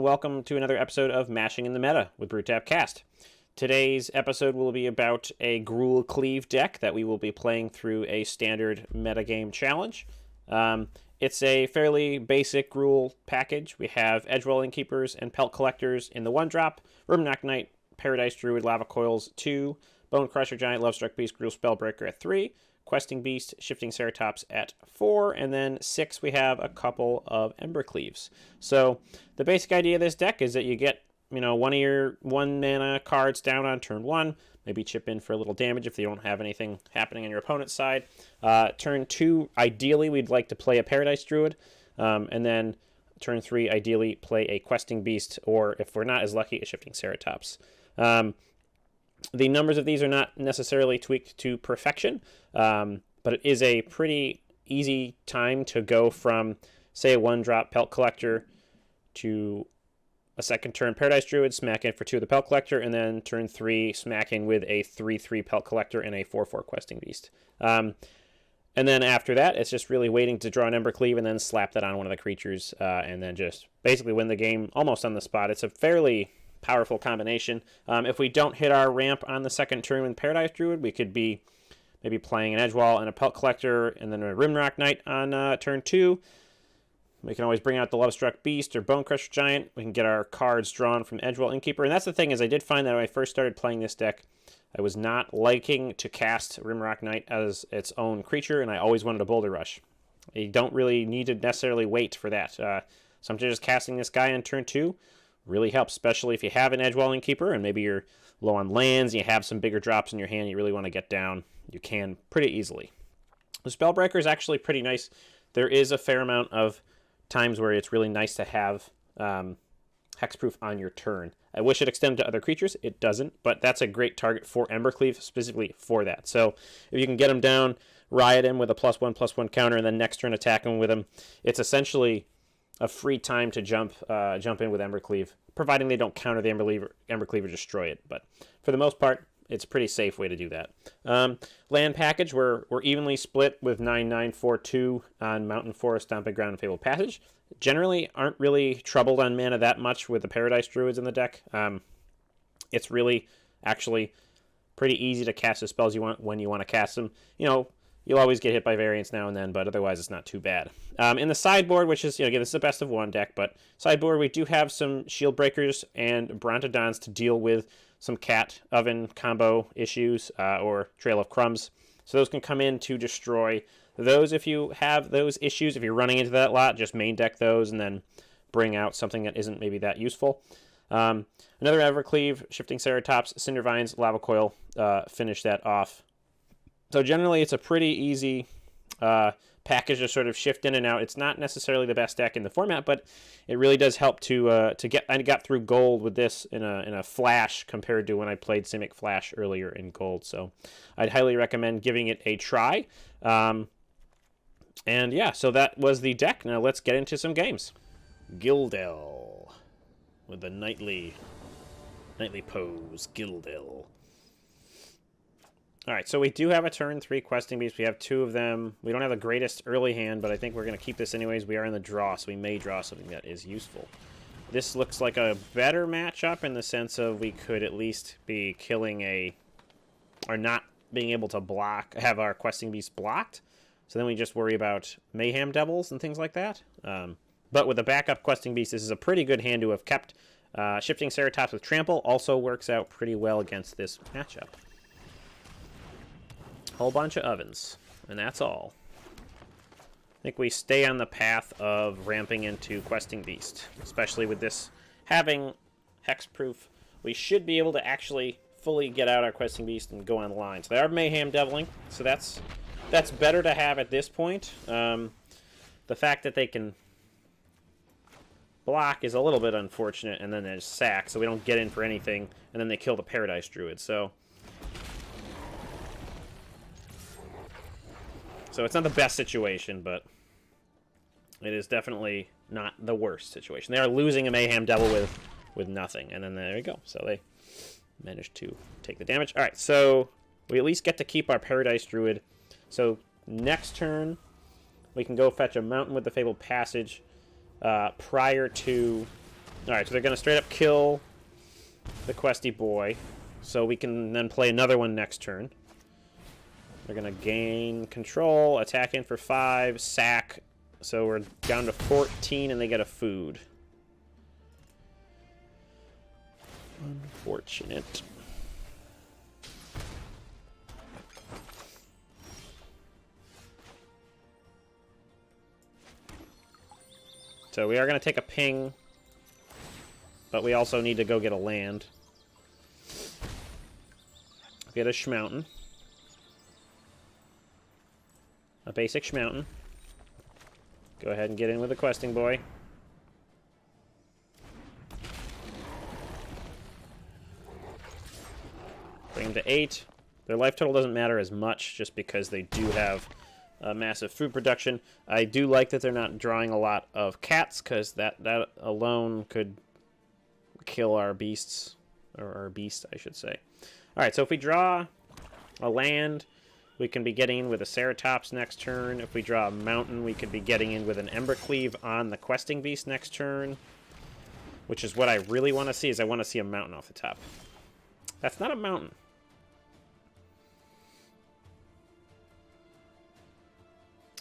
welcome to another episode of Mashing in the Meta with BrewTapCast. Today's episode will be about a Gruul Cleave deck that we will be playing through a standard metagame challenge. It's a fairly basic Gruul package. We have Edgewall Innkeepers and Pelt Collectors in the 1-drop, Rimrock Knight, Paradise Druid, Lava Coils 2, Bonecrusher Giant, Lovestruck Beast, Gruul Spellbreaker at 3, Questing Beast, Shifting Ceratops at 4, and then 6 we have a couple of Embercleaves. So the basic idea of this deck is that you get, one of your 1-mana cards down on turn 1, maybe chip in for a little damage if you don't have anything happening on your opponent's side. Turn 2, ideally we'd like to play a Paradise Druid, and then turn 3, ideally play a Questing Beast, or if we're not as lucky, a Shifting Ceratops. The numbers of these are not necessarily tweaked to perfection, but it is a pretty easy time to go from, say, a 1-drop Pelt Collector to a second turn Paradise Druid, smack in for 2 of the Pelt Collector, and then turn 3, smack in with a 3/3 Pelt Collector and a 4/4 Questing Beast. And then after that, it's just really waiting to draw an Embercleave and then slap that on one of the creatures, and then just basically win the game almost on the spot. It's a fairly powerful combination. If we don't hit our ramp on the second turn with Paradise Druid, we could be maybe playing an Edgewall and a Pelt Collector and then a Rimrock Knight on turn 2. We can always bring out the Lovestruck Beast or Bonecrusher Giant. We can get our cards drawn from Edgewall Innkeeper. And that's the thing, is I did find that when I first started playing this deck, I was not liking to cast Rimrock Knight as its own creature, and I always wanted a Boulder Rush. You don't really need to necessarily wait for that. Sometimes just casting this guy on turn 2 really helps, especially if you have an Edgewall Innkeeper and maybe you're low on lands and you have some bigger drops in your hand you really want to get down. You can pretty easily. The Spellbreaker is actually pretty nice. There is a fair amount of times where it's really nice to have hexproof on your turn. I wish it extended to other creatures. It doesn't, but that's a great target for Embercleave, specifically for that. So if you can get him down, riot him with a +1/+1 counter, and then next turn attack him with him, it's essentially a free time to jump in with Embercleave, providing they don't counter the Embercleave or destroy it. But for the most part, it's a pretty safe way to do that. Land package, we're evenly split with 9/9/4/2 on Mountain Forest, Stomping Ground, and Fabled Passage. Generally aren't really troubled on mana that much with the Paradise Druids in the deck. It's really actually pretty easy to cast the spells you want when you want to cast them. You'll always get hit by variants now and then, but otherwise it's not too bad. In the sideboard, which is, again, this is a best of 1 deck, but sideboard, we do have some Shield Breakers and Brontodons to deal with some Cat Oven combo issues or Trail of Crumbs. So those can come in to destroy those if you have those issues. If you're running into that lot, just main deck those and then bring out something that isn't maybe that useful. Another Evercleave, Shifting Ceratops, Cindervines, Lava Coil, finish that off. So generally, it's a pretty easy package to sort of shift in and out. It's not necessarily the best deck in the format, but it really does help to get. I got through Gold with this in a flash compared to when I played Simic Flash earlier in Gold. So I'd highly recommend giving it a try. And yeah, so that was the deck. Now let's get into some games. Gildel with the nightly pose. Gildel. All right, so we do have a turn 3 Questing Beast. We have 2 of them. We don't have the greatest early hand, but I think we're going to keep this anyways. We are in the draw, so we may draw something that is useful. This looks like a better matchup in the sense of we could at least be killing or not being able to have our Questing Beast blocked. So then we just worry about Mayhem Devils and things like that. But with a backup Questing Beast, this is a pretty good hand to have kept. Shifting Ceratops with Trample also works out pretty well against this matchup. Whole bunch of ovens, and that's all. I think we stay on the path of ramping into Questing Beast, especially with this having hexproof. We should be able to actually fully get out our Questing Beast and go online. So they are Mayhem Deviling, so that's better to have at this point. The fact that they can block is a little bit unfortunate, and then there's sack, so we don't get in for anything, and then they kill the Paradise Druid. So it's not the best situation, but it is definitely not the worst situation. They are losing a Mayhem Devil with nothing, and then there you go. So they managed to take the damage. All right, so we at least get to keep our Paradise Druid. So next turn, we can go fetch a Mountain with the Fabled Passage prior to Alright, so they're going to straight up kill the questy boy, so we can then play another one next turn. They're going to gain control, attack in for 5, sack, so we're down to 14, and they get a food. Unfortunate. So we are going to take a ping, but we also need to go get a land. Get a Schmountain. A basic Schmountain. Go ahead and get in with the questing boy. Bring him to 8. Their life total doesn't matter as much just because they do have massive food production. I do like that they're not drawing a lot of cats because that alone could kill our beasts. Or our beast, I should say. Alright, so if we draw a land, we can be getting in with a Ceratops next turn. If we draw a mountain, we could be getting in with an Embercleave on the questing beast next turn. Which is what I really want to see, is I want to see a mountain off the top. That's not a mountain.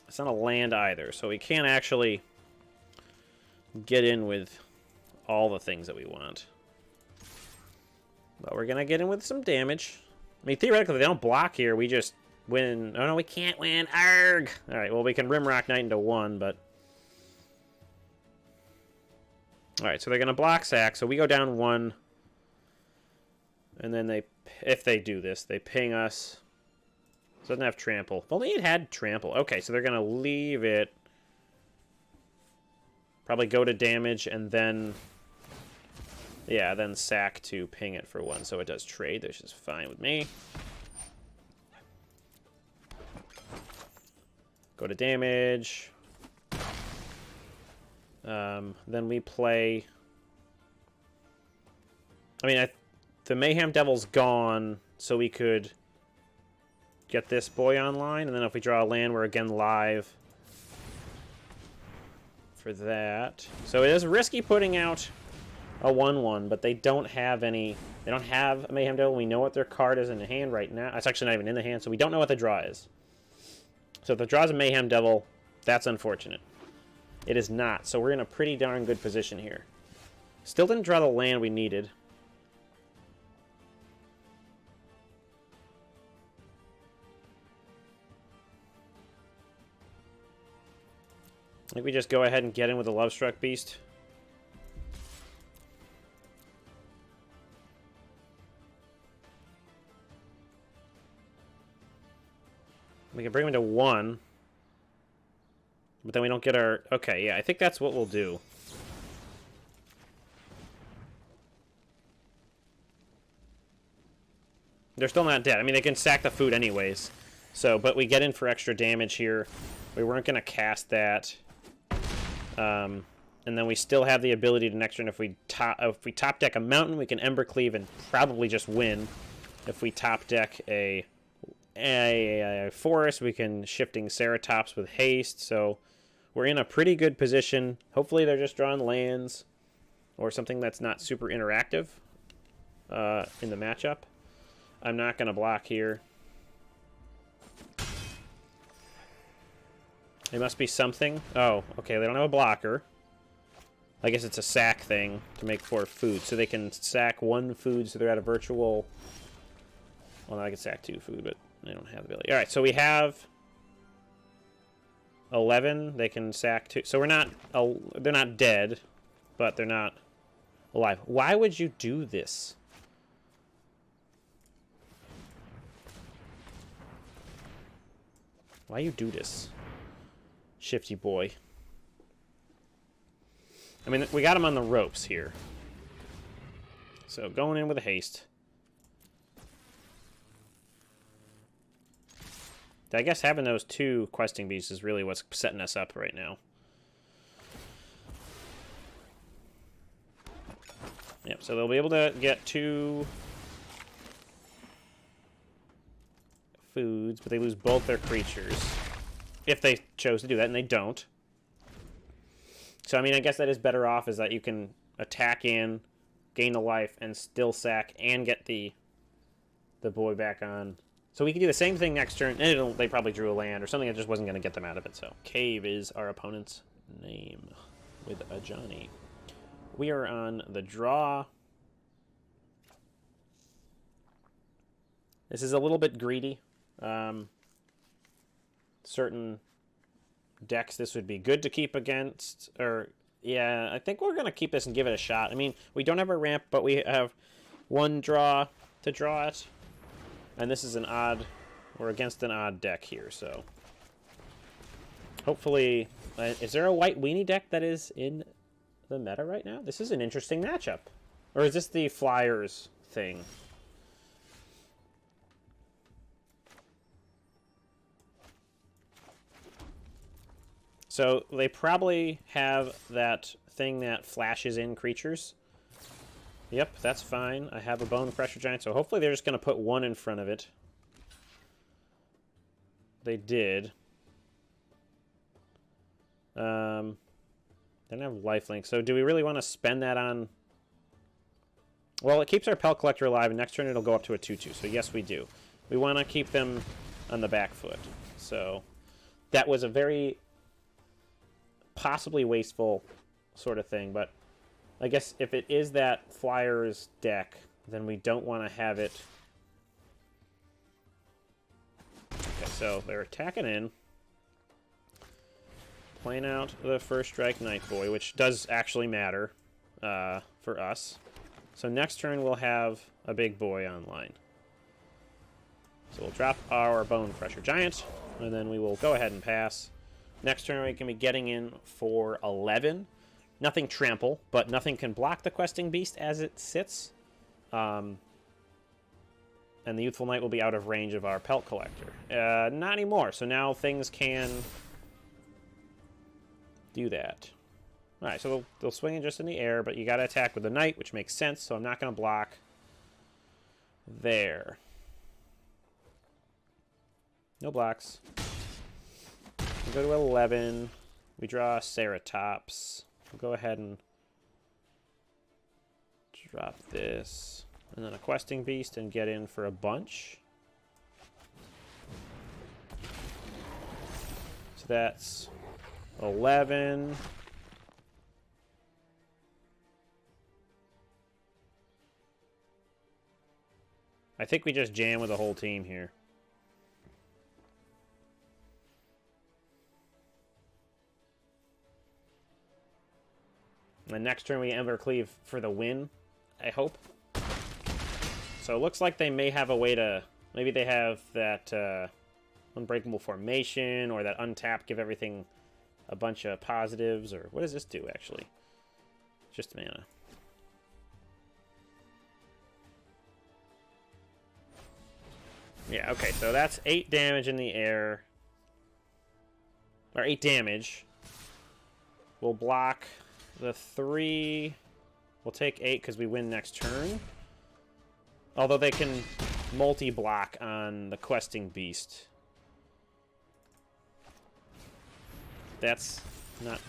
It's not a land either, so we can't actually get in with all the things that we want. But we're going to get in with some damage. I mean, theoretically, if they don't block here, we just win. Oh, no, we can't win. Arg! Alright, well, we can Rimrock Knight into 1, but... Alright, so they're going to block sack, so we go down 1. And then they, if they do this, they ping us. It doesn't have trample. If only it had trample. Okay, so they're going to leave it. Probably go to damage, and then... Yeah, then sack to ping it for 1, so it does trade, which is fine with me. Go to damage. Then we play... I mean, the Mayhem Devil's gone, so we could get this boy online, and then if we draw a land, we're again live for that. So it is risky putting out a 1/1, but they don't have any... They don't have a Mayhem Devil. We know what their card is in the hand right now. It's actually not even in the hand, so we don't know what the draw is. So if the draw is a Mayhem Devil, that's unfortunate. It is not, so we're in a pretty darn good position here. Still didn't draw the land we needed. I think we just go ahead and get in with the Lovestruck Beast. We can bring him to 1. But then we don't get our... Okay, yeah, I think that's what we'll do. They're still not dead. I mean, they can sack the food anyways. So, but we get in for extra damage here. We weren't going to cast that. And then we still have the ability to next turn, if we top deck a mountain, we can Embercleave and probably just win. If we top deck a forest, we can Shifting Ceratops with haste, so we're in a pretty good position. Hopefully they're just drawing lands or something that's not super interactive in the matchup. I'm not going to block here. It must be something. Oh, okay, they don't have a blocker. I guess it's a sack thing to make 4 food, so they can sack 1 food, so they're at a virtual... Well, I can sack 2 food, but they don't have the ability. Alright, so we have 11. They can sack 2. So we're not... they're not dead, but they're not alive. Why would you do this? Why you do this? Shifty boy. I mean, we got him on the ropes here. So going in with a haste. I guess having those 2 questing beasts is really what's setting us up right now. Yep, so they'll be able to get 2 foods, but they lose both their creatures. If they chose to do that, and they don't. So, I mean, I guess that is better off, is that you can attack in, gain a life, and still sack and get the boy back on. So we can do the same thing next turn. And they probably drew a land or something that just wasn't going to get them out of it. So Cave is our opponent's name with a Johnny. We are on the draw. This is a little bit greedy. Certain decks this would be good to keep against, or yeah, I think we're going to keep this and give it a shot. I mean, we don't have a ramp, but we have one draw to draw it. And this is an odd, we're against an odd deck here, so. Hopefully, is there a white Weenie deck that is in the meta right now? This is an interesting matchup. Or is this the Flyers thing? So they probably have that thing that flashes in creatures. Yep, that's fine. I have a Bonecrusher Giant, so hopefully they're just going to put one in front of it. They did. Then I have lifelink. So do we really want to spend that on... Well, it keeps our Pelt Collector alive, and next turn it'll go up to a 2-2. So yes, we do. We want to keep them on the back foot. So that was a very possibly wasteful sort of thing, but I guess if it is that Flyers deck, then we don't want to have it. Okay, so they're attacking in. Playing out the first strike Night Boy, which does actually matter for us. So next turn we'll have a big boy online. So we'll drop our Bonecrusher Giant, and then we will go ahead and pass. Next turn we can be getting in for 11. Nothing trample, but nothing can block the Questing Beast as it sits. And the Youthful Knight will be out of range of our Pelt Collector. Not anymore, so now things can do that. Alright, so they'll swing it just in the air, but you gotta attack with the Knight, which makes sense, so I'm not gonna block there. No blocks. We go to 11. We draw Ceratops. We'll go ahead and drop this. And then a Questing Beast and get in for a bunch. So that's 11. I think we just jam with the whole team here. And next turn we Embercleave for the win, I hope. So it looks like they may have a way to... Maybe they have that Unbreakable Formation or that Untap, give everything a bunch of positives. Or what does this do, actually? Just mana. Yeah, okay, so that's 8 damage in the air. Or 8 damage. We'll block... The 3, we'll take 8 because we win next turn. Although they can multi-block on the Questing Beast. That's not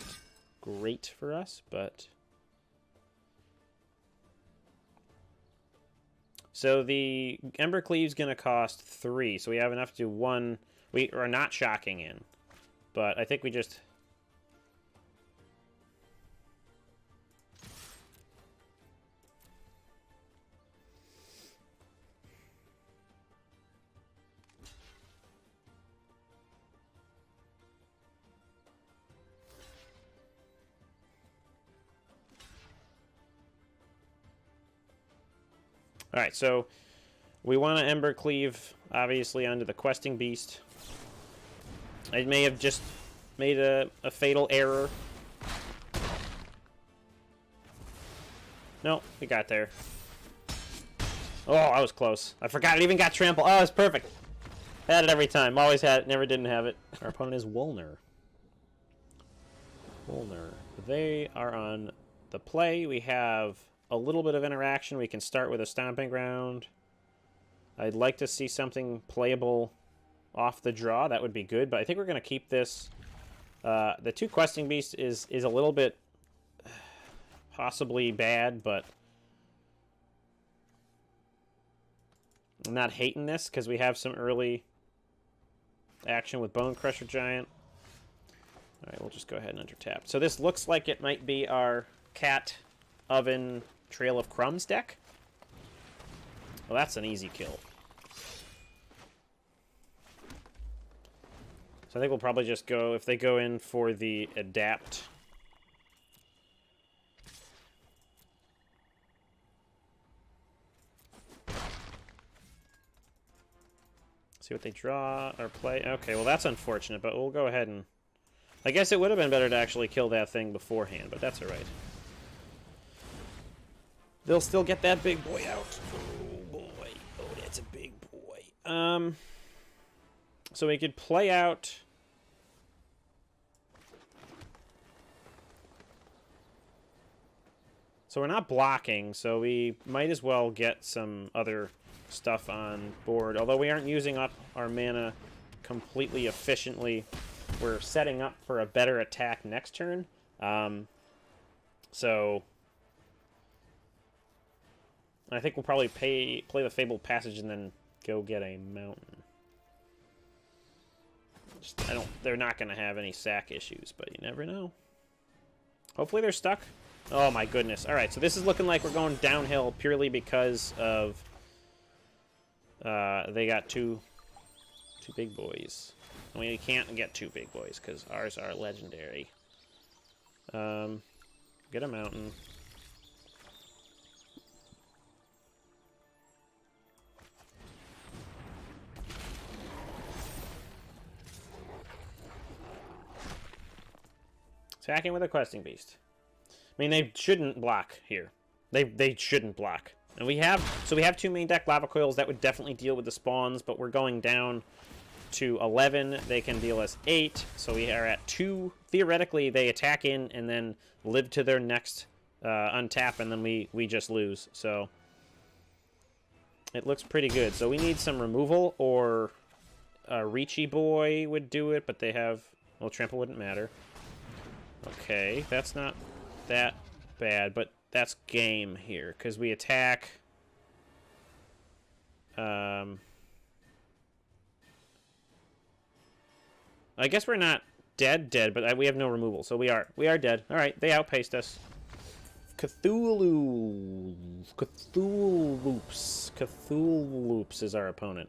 great for us, but... So the Embercleave's going to cost 3, so we have enough to do 1. We are not shocking in, but I think we just... Alright, so we want to Embercleave, obviously, onto the Questing Beast. I may have just made a fatal error. No, we got there. Oh, I was close. I forgot it even got trampled. Oh, it's perfect. Had it every time. Always had it, never didn't have it. Our opponent is Woolner. Woolner. They are on the play. We have a little bit of interaction. We can start with a Stomping Ground. I'd like to see something playable off the draw. That would be good, but I think we're going to keep this. The 2 Questing Beast is a little bit possibly bad, but I'm not hating this because we have some early action with Bonecrusher Giant. All right, we'll just go ahead and undertap. So this looks like it might be our Cat Oven Trail of Crumbs deck. Well, that's an easy kill. So I think we'll probably just go, if they go in for the Adapt. See what they draw or play. Okay, well that's unfortunate, but we'll go ahead and... I guess it would have been better to actually kill that thing beforehand, but that's alright. They'll still get that big boy out. Oh boy. Oh, that's a big boy. So we could play out... So we're not blocking, so we might as well get some other stuff on board. Although we aren't using up our mana completely efficiently, we're setting up for a better attack next turn. So I think we'll probably play the Fabled Passage and then go get a mountain. They're not going to have any sack issues, but you never know. Hopefully they're stuck. Oh my goodness. Alright, so this is looking like we're going downhill purely because of they got two big boys. I mean, you can't get two big boys because ours are legendary. Get a mountain. Attacking with a Questing Beast. I mean, they shouldn't block here. They shouldn't block. And we have two main deck Lava Coils that would definitely deal with the spawns, but we're going down to 11. They can deal us 8, so we are at 2. Theoretically, they attack in and then live to their next untap, and then we just lose. So it looks pretty good. So we need some removal, or a Reachy Boy would do it, but they have... Well, Trample wouldn't matter. Okay, that's not that bad, but that's game here, because we attack... I guess we're not dead, but we have no removal, so we are dead. All right, they outpaced us. Cthulhu-loops is our opponent.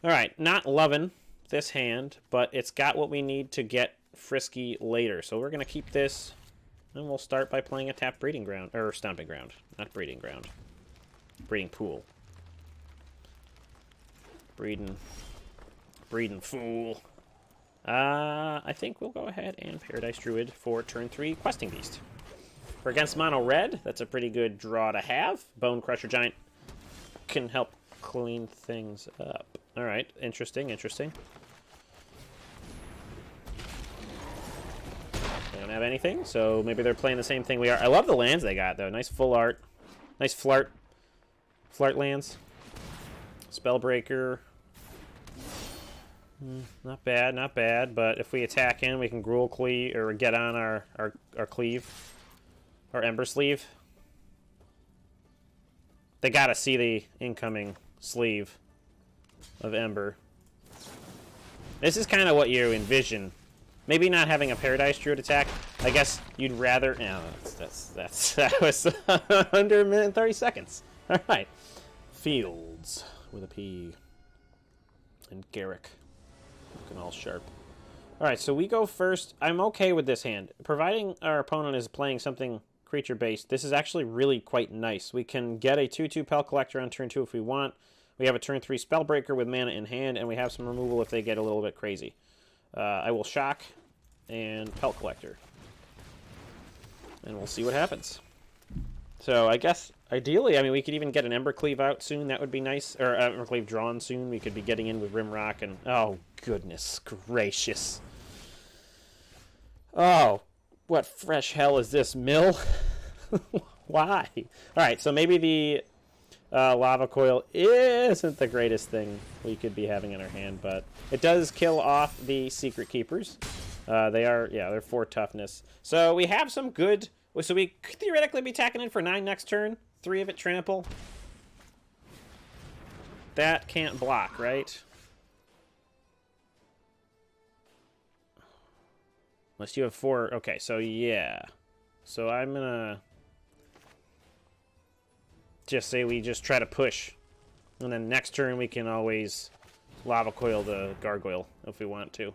All right, not loving this hand, but it's got what we need to get frisky later. So we're gonna keep this, and we'll start by playing a tap breeding ground, or stomping ground, not breeding ground, breeding pool. Breeding fool. I think we'll go ahead and Paradise Druid for turn 3 Questing Beast. For against mono red, that's a pretty good draw to have. Bonecrusher Giant can help clean things up. All right, interesting. They don't have anything, so maybe they're playing the same thing we are. I love the lands they got, though. Nice full art. Nice flart lands. Spellbreaker. Not bad, but if we attack in, we can Gruul Cleave, or get on our Cleave. Our Embercleave. They gotta see the incoming sleeve of Ember. This is kind of what you envision. Maybe not having a Paradise Druid attack. I guess you'd rather... No, that was under a minute and 30 seconds. All right. Fields with a P. And Garrick. Looking all sharp. Alright, so we go first. I'm okay with this hand. Providing our opponent is playing something creature-based, this is actually really quite nice. We can get a 2/2 Pelt Collector on turn 2 if we want. We have a turn 3 Spellbreaker with mana in hand, and we have some removal if they get a little bit crazy. I will shock and Pelt Collector. And we'll see what happens. So I guess, ideally, I mean, we could even get an Embercleave out soon. That would be nice. Or Embercleave drawn soon. We could be getting in with Rimrock and... Oh, goodness gracious. Oh, what fresh hell is this, Mill? Why? Alright, so maybe the Lava Coil isn't the greatest thing we could be having in our hand, but it does kill off the Secret Keepers. They're 4 toughness. So we have some good So we could theoretically be attacking in for 9 next turn. 3 of it trample. That can't block, right? Unless you have 4. Okay, so yeah. So I'm gonna just say we just try to push. And then next turn we can always Lava Coil the Gargoyle if we want to.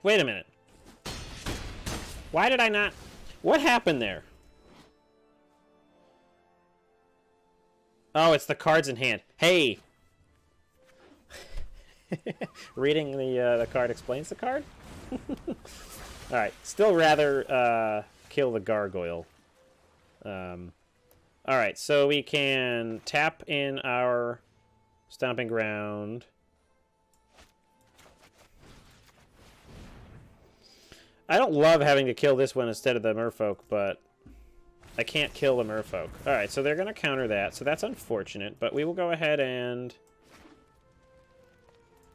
Wait a minute. Why did I not... What happened there? Oh, it's the cards in hand. Hey! Reading the card explains the card? Alright, still rather kill the Gargoyle. Alright, so we can tap in our Stomping Ground. I don't love having to kill this one instead of the Merfolk, but I can't kill the Merfolk. Alright, so they're going to counter that, so that's unfortunate, but we will go ahead and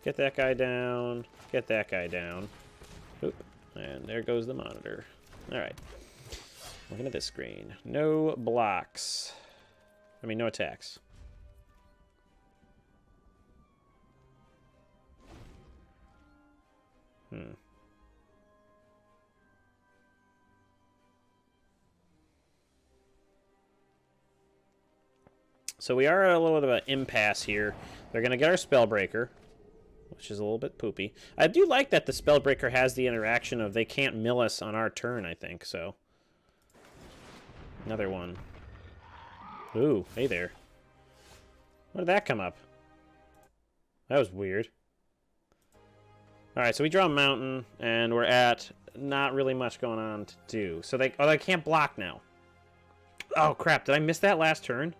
get that guy down, get that guy down. Oop, and there goes the monitor. Alright, looking at this screen. No blocks. I mean, no attacks. So we are at a little bit of an impasse here. They're going to get our Spellbreaker, which is a little bit poopy. I do like that the Spellbreaker has the interaction of they can't mill us on our turn, I think, so. Another one. Ooh, hey there. Where did that come up? That was weird. Alright, so we draw a mountain, and we're at not really much going on to do. So they can't block now. Oh, crap. Did I miss that last turn?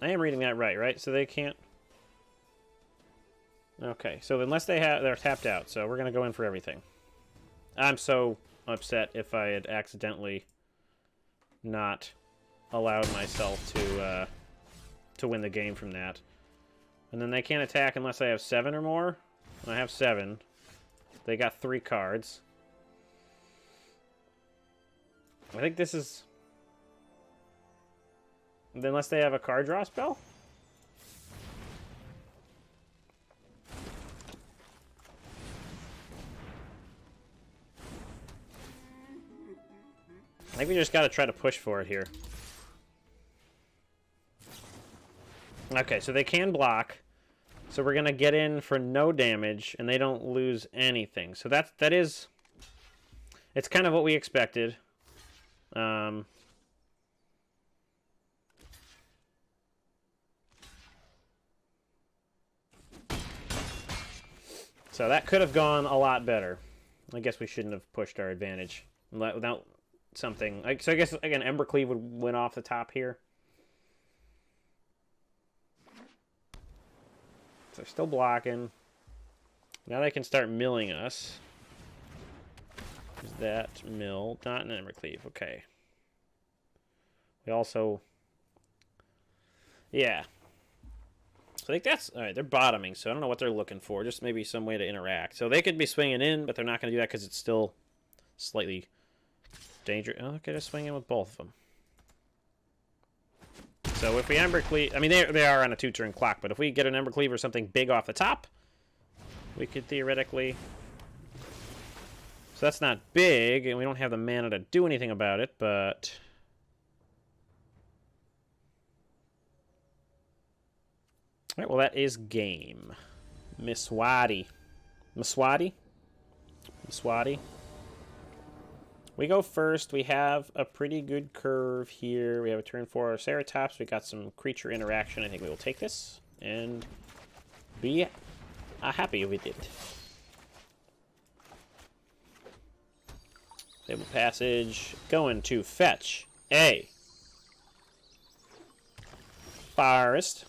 I am reading that right? So they can't... Okay, so unless they're tapped out, so we're going to go in for everything. I'm so upset if I had accidentally not allowed myself to win the game from that. And then they can't attack unless I have 7 or more. I have 7. They got 3 cards. I think this is... Unless they have a card draw spell? I think we just gotta try to push for it here. Okay, so they can block. So we're gonna get in for no damage, and they don't lose anything. So that is... It's kind of what we expected. So that could have gone a lot better. I guess we shouldn't have pushed our advantage without something. So I guess, again, Embercleave would win off the top here. So they're still blocking. Now they can start milling us. Is that mill? Not an Embercleave. Okay. We also... Yeah. So I think that's... Alright, they're bottoming, so I don't know what they're looking for. Just maybe some way to interact. So they could be swinging in, but they're not going to do that because it's still slightly dangerous. Oh, okay, just swing in with both of them. So if we Embercleave... I mean, they are on a 2-turn clock, but if we get an Embercleave or something big off the top, we could theoretically... So that's not big, and we don't have the mana to do anything about it, but... Alright, well that is game. Miswadi. We go first. We have a pretty good curve here. We have a turn for Ceratops. We got some creature interaction. I think we will take this and be happy with it. Fabled Passage. Going to fetch a Forest.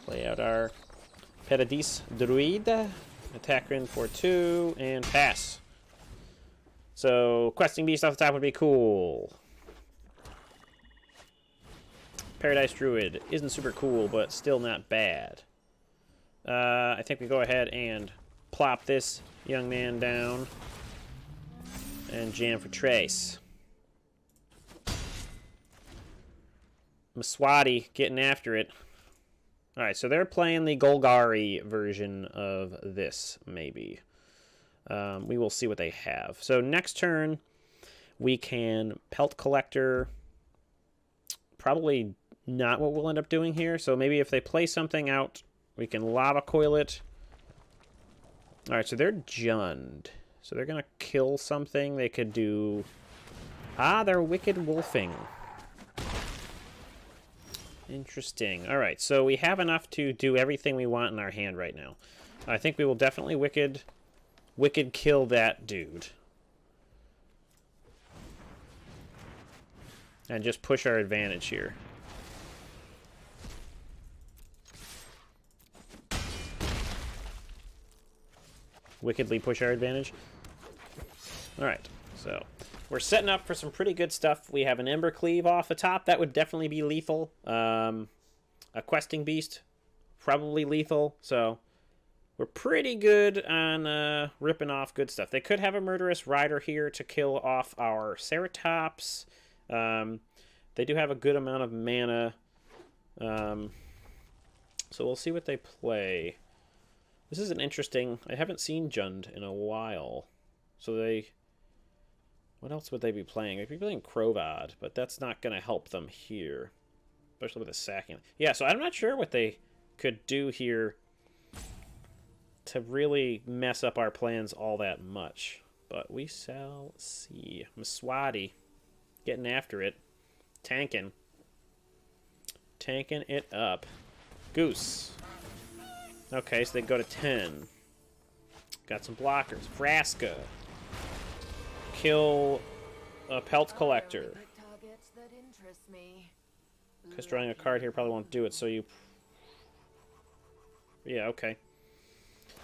Play out our Paradise Druid. Attack in for 2 and pass. So, Questing Beast off the top would be cool. Paradise Druid isn't super cool, but still not bad. I think we go ahead and plop this young man down and jam for Trace. Mswati getting after it. Alright, so they're playing the Golgari version of this, maybe. We will see what they have. So next turn, we can Pelt Collector. Probably not what we'll end up doing here. So maybe if they play something out, we can Lava Coil it. Alright, so they're Jund. So they're going to kill something. They could do... they're Wicked Wolfing. Interesting. Alright, so we have enough to do everything we want in our hand right now. I think we will definitely Wicked kill that dude. And just push our advantage here. Wickedly push our advantage. Alright, so we're setting up for some pretty good stuff. We have an Embercleave off the top. That would definitely be lethal. A Questing Beast, probably lethal. So we're pretty good on ripping off good stuff. They could have a Murderous Rider here to kill off our Ceratops. They do have a good amount of mana. So we'll see what they play. This is an interesting... I haven't seen Jund in a while. So they... What else would they be playing? They'd be playing Crovad, but that's not going to help them here. Especially with the sacking. Yeah, so I'm not sure what they could do here to really mess up our plans all that much. But we shall see. Mswati getting after it. Tanking. Tanking it up. Goose. Okay, so they go to 10. Got some blockers. Vraska. Kill a Pelt Collector. Because drawing a card here probably won't do it, so you... Yeah, okay.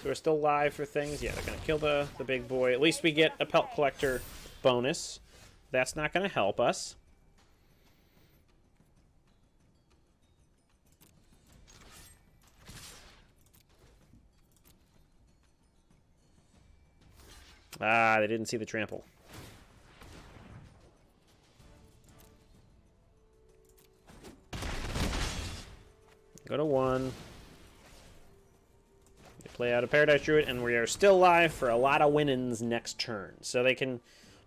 So we're still live for things. Yeah, they're going to kill the big boy. At least we get a Pelt Collector bonus. That's not going to help us. They didn't see the trample. Go to 1. They play out a Paradise Druid, and we are still live for a lot of winnings next turn. So they can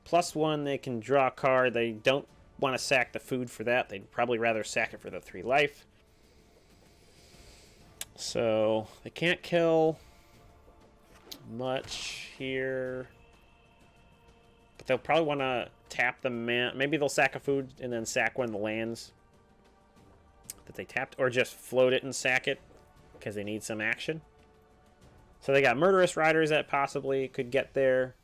+1, they can draw a card. They don't want to sack the food for that. They'd probably rather sack it for the 3 life. So they can't kill much here. But they'll probably want to tap the man. Maybe they'll sack a food and then sack one of the lands that they tapped. Or just float it and sack it because they need some action. So they got Murderous Riders that possibly could get there.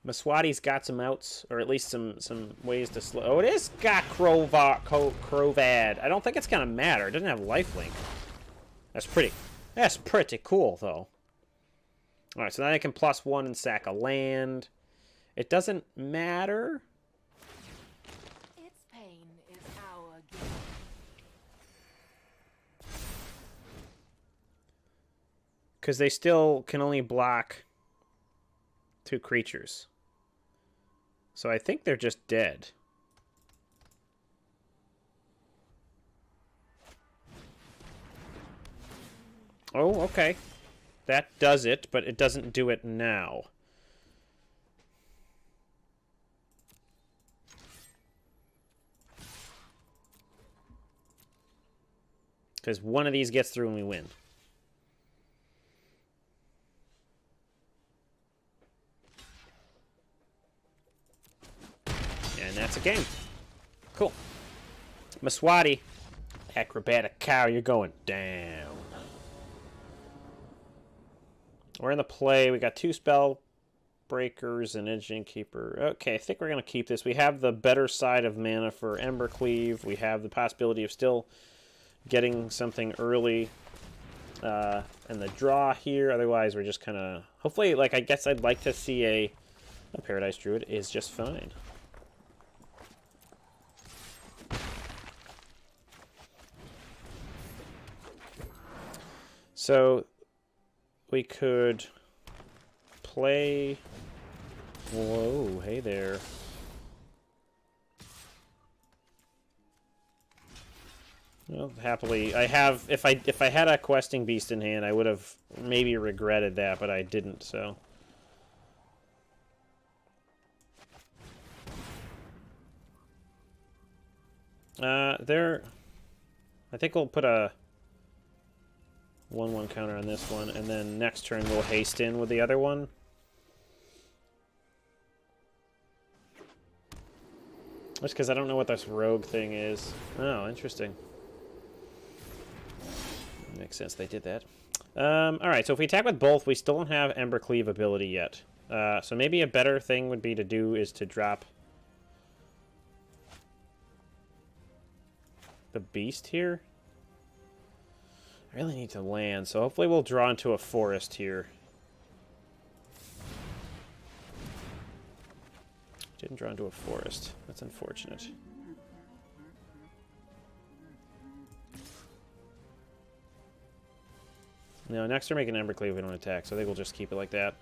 Mswati's got some outs, or at least some ways to slow. Oh, it is got Crovad. I don't think it's going to matter. It doesn't have lifelink. That's pretty cool, though. Alright, so now they can +1 and sack a land. It doesn't matter. Its pain is our gift. Because they still can only block 2 creatures. So I think they're just dead. Oh, okay. That does it, but it doesn't do it now. Because one of these gets through and we win. And that's a game. Cool. Mswati. Acrobatic cow, you're going down. We're in the play. We got 2 Spellbreakers and Edgewall Innkeeper. Okay, I think we're going to keep this. We have the better side of mana for Embercleave. We have the possibility of still getting something early in the draw here. Otherwise, we're just kind of... Hopefully, like, I guess I'd like to see a Paradise Druid is just fine. So we could play... Whoa, hey there. Well, happily, I have... If I had a questing beast in hand, I would have maybe regretted that, but I didn't, so... There... I think we'll put a 1/1 counter on this one, and then next turn we'll haste in with the other one. Just because I don't know what this rogue thing is. Oh, interesting. Makes sense they did that. Alright, so if we attack with both, we still don't have Embercleave ability yet. So maybe a better thing would be to do is to drop the beast here. I really need to land, so hopefully we'll draw into a forest here. Didn't draw into a forest. That's unfortunate. No, next we're making Embercleave, we don't attack, so I think we'll just keep it like that.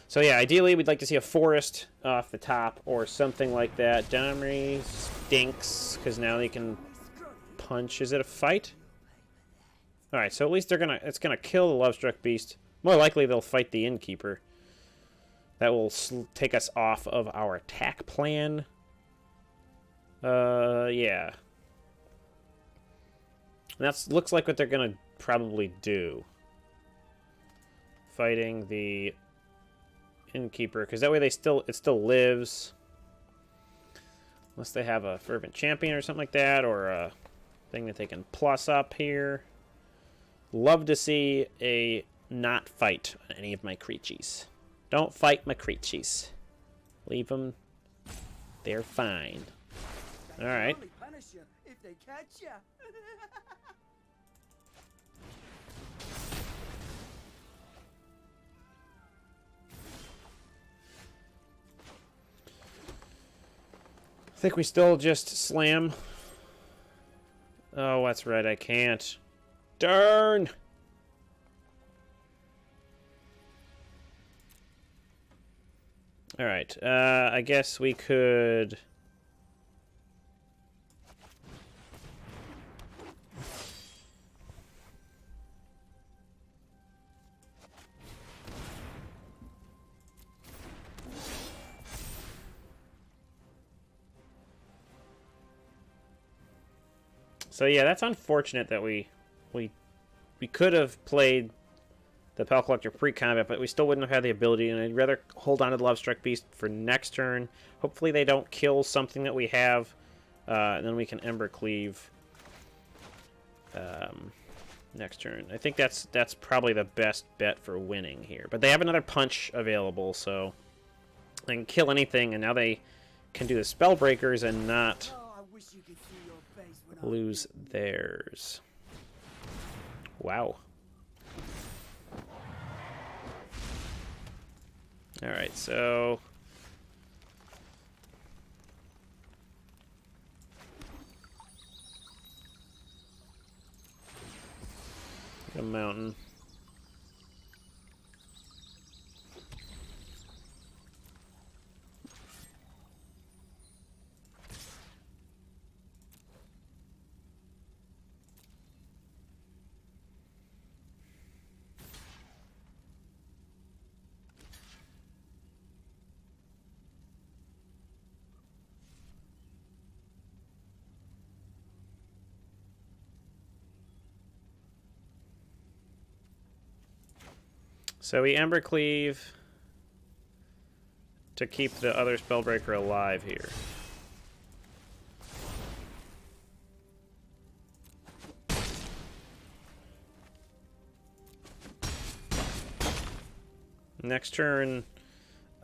So yeah, ideally we'd like to see a forest off the top or something like that. Domri stinks, because now they can punch. Is it a fight? Alright, so at least it's gonna kill the Lovestruck Beast. More likely they'll fight the Innkeeper. That will take us off of our attack plan. Yeah. And looks like what they're gonna probably do. Fighting the Innkeeper, because that way it still lives. Unless they have a Fervent Champion or something like that, or a thing that they can plus up here. Love to see a not fight on any of my creatures. Don't fight my creatures. Leave them. They're fine. Alright. I think we still just slam. Oh, that's right, I can't. Darn! Alright, I guess we could... So yeah, that's unfortunate that we could have played the Pelt Collector pre-combat, but we still wouldn't have had the ability, and I'd rather hold on to the Lovestruck Beast for next turn. Hopefully they don't kill something that we have, and then we can Embercleave next turn. I think that's probably the best bet for winning here. But they have another punch available, so they can kill anything, and now they can do the Spellbreakers and not lose theirs. Wow. Alright, so... a mountain. So we Embercleave to keep the other Spellbreaker alive here. Next turn,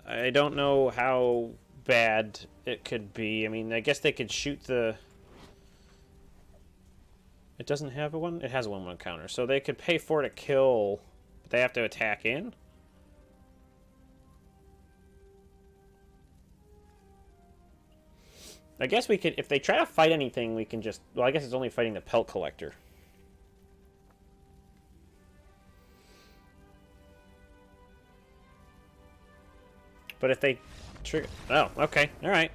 I don't know how bad it could be. I mean, I guess they could shoot the... It doesn't have a one? It has a 1/1 counter. So they could pay 4 to kill... But they have to attack in? I guess we could... If they try to fight anything, we can just... Well, I guess it's only fighting the Pelt Collector. But if they trigger... Oh, okay. All right.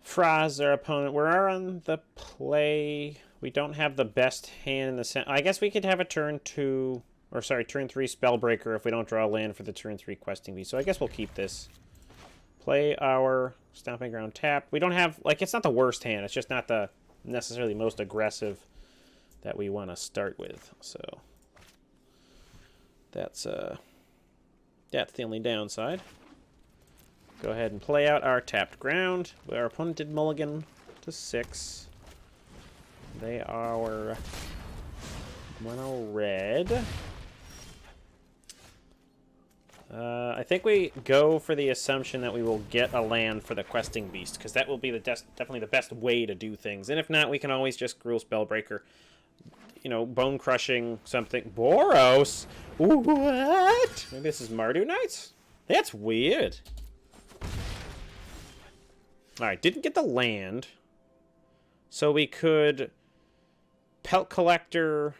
Fraz, our opponent. We're on the play. We don't have the best hand in the set. I guess we could have a turn 2... Or, sorry, turn 3 Spellbreaker if we don't draw a land for the turn 3 Questing Beast. So I guess we'll keep this. Play our Stomping Ground tap. We don't have... Like, it's not the worst hand. It's just not the necessarily most aggressive that we want to start with. So that's the only downside. Go ahead and play out our tapped ground. Our opponent did mulligan to 6. They are mono red. I think we go for the assumption that we will get a land for the Questing Beast, because that will be definitely the best way to do things. And if not, we can always just Gruul Spellbreaker. You know, bone crushing something. Boros? What? Maybe this is Mardu Knights? That's weird. Alright, didn't get the land. So we could Pelt Collector,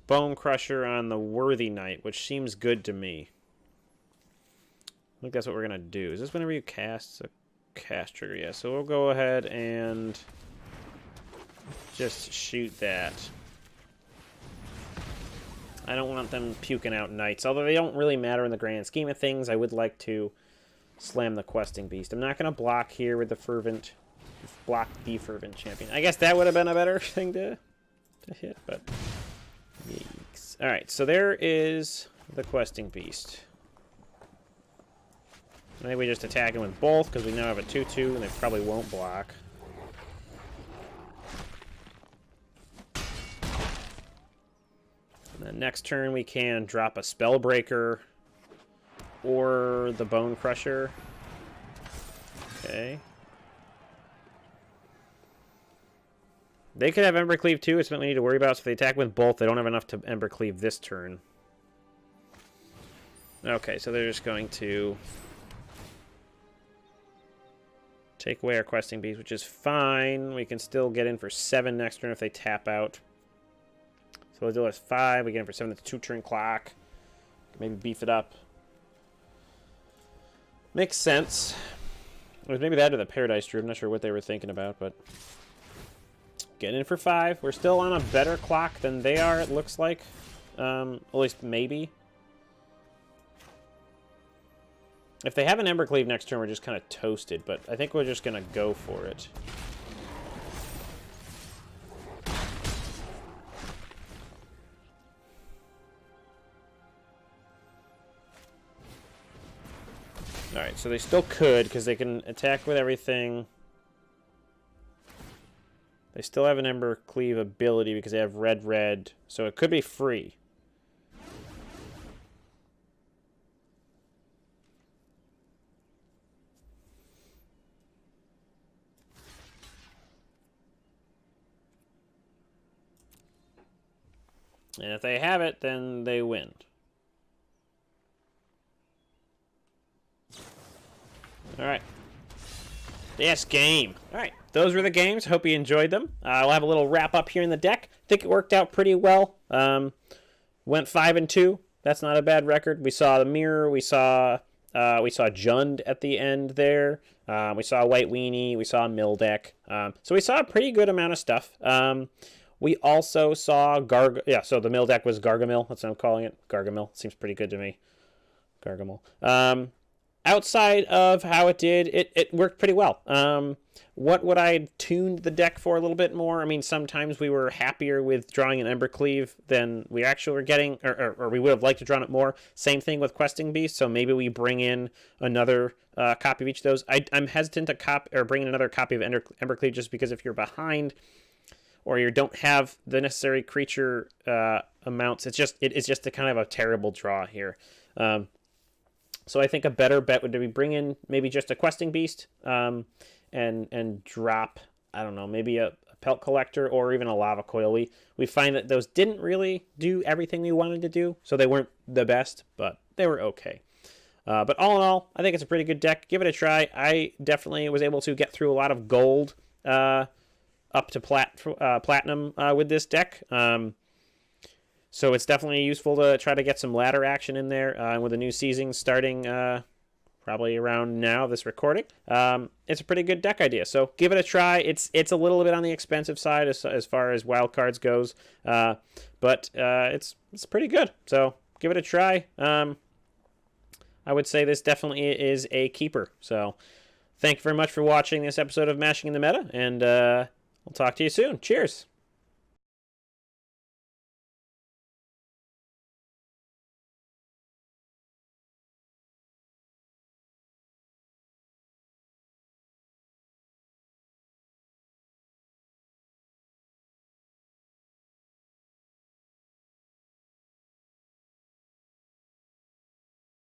Bonecrusher on the Worthy Knight, which seems good to me. I think that's what we're going to do. Is this whenever you cast? It's a cast trigger, yeah. So we'll go ahead and just shoot that. I don't want them puking out knights, although they don't really matter in the grand scheme of things. I would like to slam the Questing Beast. I'm not going to block here with the Fervent. Block the Fervent Champion. I guess that would have been a better thing to hit, but... Yikes. Alright, so there is the Questing Beast. I think we just attack him with both, because we now have a 2-2, and they probably won't block. And then next turn we can drop a Spellbreaker or the Bonecrusher. Okay. They could have Embercleave too. It's something we need to worry about. So if they attack with both, they don't have enough to Embercleave this turn. Okay, so they're just going to take away our Questing Beast, which is fine. We can still get in for 7 next turn if they tap out. So we'll do us 5. We get in for 7. That's a 2-turn clock. Maybe beef it up. Makes sense. It was maybe that or the Paradise Druid. I'm not sure what they were thinking about, but... Getting in for 5. We're still on a better clock than they are, it looks like. At least maybe. If they have an Embercleave next turn, we're just kind of toasted, but I think we're just going to go for it. Alright, so they still could, because they can attack with everything. They still have an Embercleave ability because they have red, so it could be free. And if they have it, then they win. Alright. Yes, game. Alright, those were the games. Hope you enjoyed them. We'll have a little wrap-up here in the deck. I think it worked out pretty well. Went 5-2. That's not a bad record. We saw the mirror. We saw Jund at the end there. We saw a White Weenie. We saw a mill deck. So we saw a pretty good amount of stuff. We also saw so the mill deck was GargoMill. That's what I'm calling it. GargoMill. Seems pretty good to me. GargoMill. Outside of how it did, it worked pretty well. What would I tuned the deck for a little bit more? I mean, sometimes we were happier with drawing an Embercleave than we actually were getting, or we would have liked to draw it more. Same thing with Questing Beast, so maybe we bring in another copy of each of those. I'm hesitant to bring in another copy of Embercleave just because if you're behind or you don't have the necessary creature amounts, it's just a kind of a terrible draw here. So I think a better bet would be bring in maybe just a Questing Beast and drop, I don't know, maybe a Pelt Collector or even a Lava Coil. We find that those didn't really do everything we wanted to do, so they weren't the best, but they were okay. But all in all, I think it's a pretty good deck. Give it a try. I definitely was able to get through a lot of gold up to platinum with this deck. So it's definitely useful to try to get some ladder action in there. And with the new season starting probably around now, this recording, it's a pretty good deck idea. So give it a try. It's a little bit on the expensive side as far as wildcards goes, but it's pretty good. So give it a try. I would say this definitely is a keeper. So thank you very much for watching this episode of Mashing in the Meta, and we'll talk to you soon. Cheers.